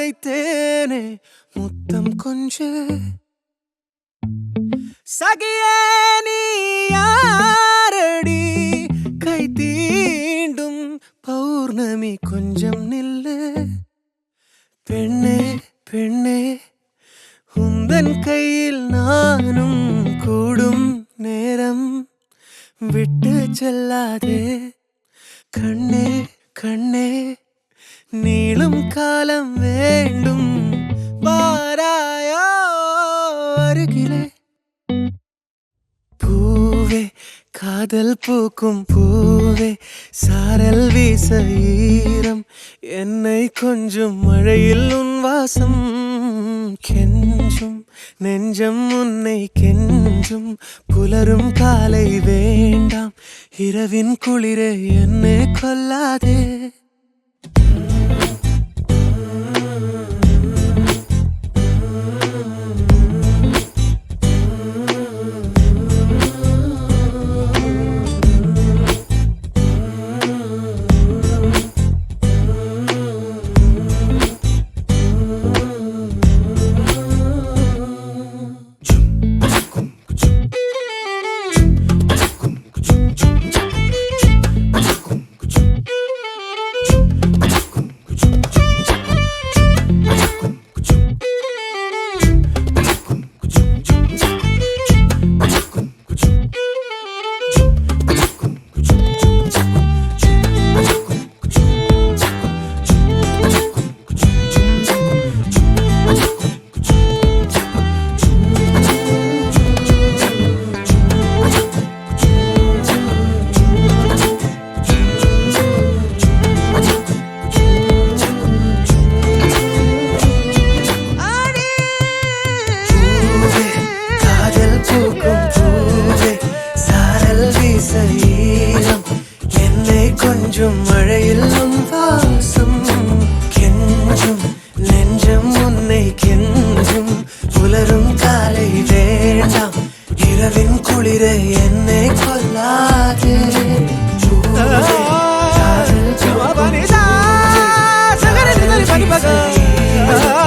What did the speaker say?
வைத்தேனே முத்தம் கொஞ்ச சகியே நீ யாரடி கை தீண்டும் பௌர்ணமி கொஞ்சம் நில்லு பெண்ணே பெண்ணே உந்தன் கையில் நானும் கூடும் நேரம் விட்டு செல்லாதே கண்ணே கண்ணே நீளும் காலம் வேண்டும் வாராயோ அருகிலே பூவே காதல் பூக்கும் பூவே சாரல் வீச ஈரம் என்னை கொஞ்சம் மழையில் உன் வாசம் கெஞ்சும் நெஞ்சம் உன்னை கெஞ்சும் புலரும் காலை வேண்டாம் இரவின் குளிரே என்னை கொல்லாதே கொஞ்சம் மழையில் உன் வாசம் கெஞ்சும் நெஞ்சம் உன்னை கெஞ்சும் புலரும் காலை வேண்டாம் இரவின் குளிரை என்னை கொல்லாதே Jawabani sa, sa ganun din na rin